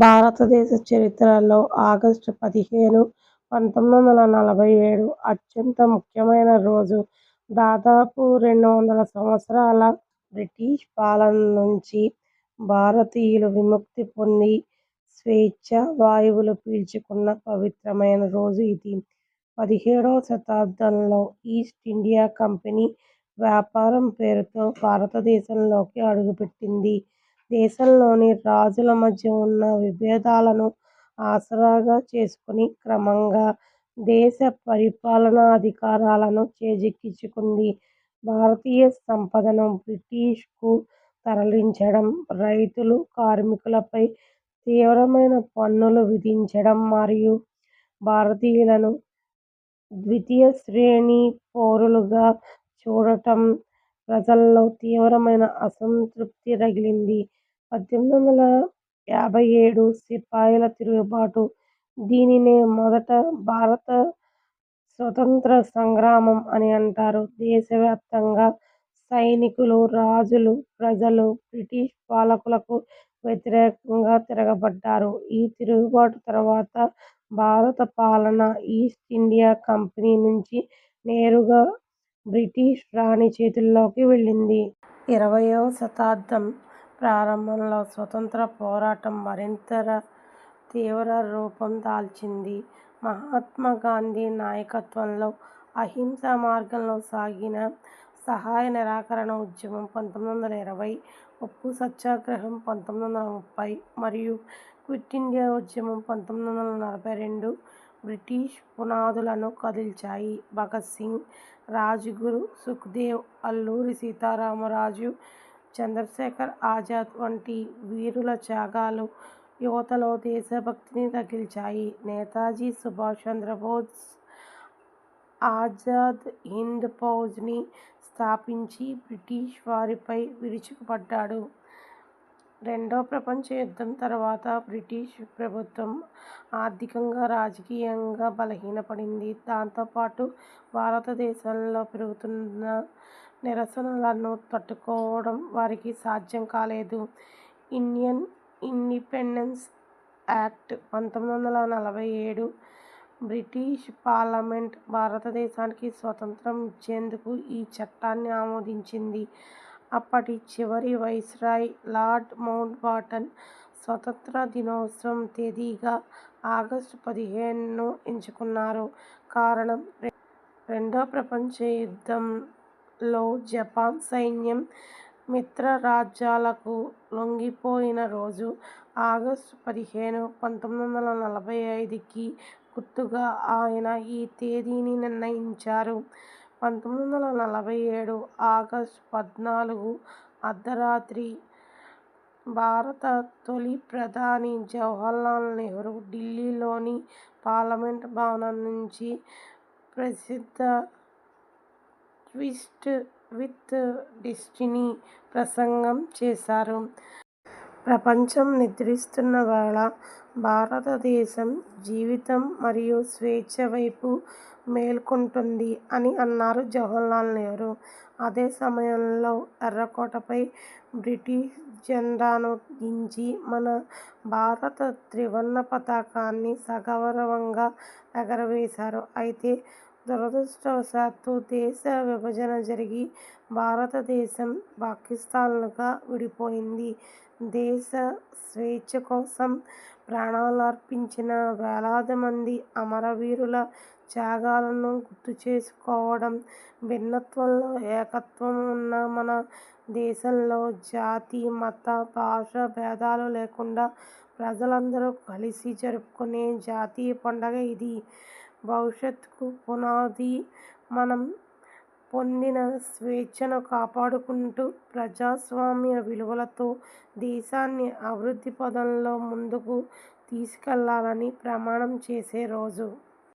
భారతదేశ చరిత్రలో ఆగస్టు 15, 1947 అత్యంత ముఖ్యమైన రోజు. దాదాపు 200 సంవత్సరాల బ్రిటిష్ పాలన నుంచి భారతీయులు విముక్తి పొంది స్వేచ్ఛా వాయువులు పీల్చుకున్న పవిత్రమైన రోజు ఇది. 17వ శతాబ్దంలో ఈస్ట్ ఇండియా కంపెనీ వ్యాపారం పేరుతో భారతదేశంలోకి అడుగుపెట్టింది. దేశంలోని రాజుల మధ్య ఉన్న విభేదాలను ఆసరాగా చేసుకుని క్రమంగా దేశ పరిపాలనా అధికారాలను చేజిక్కించుకుంది. భారతీయ సంపదను బ్రిటిష్కు తరలించడం, రైతులు, కార్మికులపై తీవ్రమైన పన్నులు విధించడం మరియు భారతీయులను ద్వితీయ శ్రేణి పౌరులుగా చూడటం ప్రజల్లో తీవ్రమైన అసంతృప్తి రగిలింది. 1857 సిపాయిల తిరుగుబాటు. దీనినే మొదట భారత స్వతంత్ర సంగ్రామం అని అంటారు. దేశవ్యాప్తంగా సైనికులు, రాజులు, ప్రజలు బ్రిటిష్ పాలకులకు వ్యతిరేకంగా తిరగబడ్డారు. ఈ తిరుగుబాటు తర్వాత భారత పాలన ఈస్ట్ ఇండియా కంపెనీ నుంచి నేరుగా బ్రిటిష్ రాణి చేతుల్లోకి వెళ్ళింది. 20వ శతాబ్దం ప్రారంభంలో స్వతంత్ర పోరాటం మరింత తీవ్ర రూపం దాల్చింది. మహాత్మా గాంధీ నాయకత్వంలో అహింసా మార్గంలో సాగిన సహాయ నిరాకరణ ఉద్యమం 1920, ఉప్పు సత్యాగ్రహం 1930 మరియు క్విట్ ఇండియా ఉద్యమం 1942 బ్రిటిష్ పునాదులను కదిల్చాయి. భగత్ సింగ్, రాజ్గురు, సుఖ్దేవ్, అల్లూరి సీతారామరాజు, చంద్రశేఖర్ ఆజాద్ వంటి వీరుల త్యాగాలు యువతలో దేశభక్తిని రగిల్చాయి. నేతాజీ సుభాష్ చంద్రబోస్ ఆజాద్ హింద్ ఫౌజ్ని స్థాపించి బ్రిటిష్ వారిపై విరుచుకుపడ్డాడు. రెండో ప్రపంచ యుద్ధం తర్వాత బ్రిటిష్ ప్రభుత్వం ఆర్థికంగా, రాజకీయంగా బలహీనపడింది. దాంతోపాటు భారతదేశంలో పెరుగుతున్న నిరసనలను తట్టుకోవడం వారికి సాధ్యం కాలేదు. Indian independence act 1947 British parliament భారతదేశానికి స్వతంత్రం ఇచ్చేందుకు ఈ చట్టాన్ని ఆమోదించింది. అప్పటి చివరి వైస్రాయ్ లార్డ్ మౌంట్ బాటన్ స్వతంత్ర దినోత్సవం తేదీగా ఆగస్టు 15ను ఎంచుకున్నారు. కారణం, రెండో ప్రపంచ యుద్ధంలో జపాన్ సైన్యం మిత్రరాజ్యాలకు లొంగిపోయిన రోజు. ఆగస్టు 15, 1945కి గుర్తుగా ఆయన ఈ తేదీని నిర్ణయించారు. 1947 ఆగస్టు 14 అర్ధరాత్రి భారత తొలి ప్రధాని జవహర్లాల్ నెహ్రూ ఢిల్లీలోని పార్లమెంట్ భవనం నుంచి ప్రసిద్ధ ట్వీట్ విత్ డెస్టినీ ప్రసంగం చేశారు. ప్రపంచం నిద్రిస్తున్న వేళ భారతదేశం జీవితం మరియు స్వేచ్ఛ వైపు మేల్కొంటోంది అని అన్నారు జవహర్లాల్ నెహ్రూ. అదే సమయంలో ఎర్రకోటపై బ్రిటిష్ జెండాను దించి మన భారత త్రివర్ణ పతాకాన్ని సగౌరవంగా ఎగురవేశారు. అయితే దురదృష్టవశాత్తు దేశ విభజన జరిగి భారతదేశం పాకిస్తాన్లుగా విడిపోయింది. దేశ స్వేచ్ఛ కోసం ప్రాణాలర్పించిన వేలాది మంది అమరవీరుల త్యాగాలను గుర్తుచేసుకోవడం, భిన్నత్వంలో ఏకత్వం ఉన్న మన దేశంలో జాతి, మత, భాష భేదాలు లేకుండా ప్రజలందరూ కలిసి జరుపుకునే జాతీయ పండుగ ఇది. భవిష్యత్తుకు పునాది. మనం పొందిన స్వేచ్ఛను కాపాడుకుంటూ ప్రజాస్వామ్య విలువలతో దేశాన్ని అభివృద్ధి పథంలో ముందుకు తీసుకెళ్లాలని ప్రమాణం చేసే రోజు.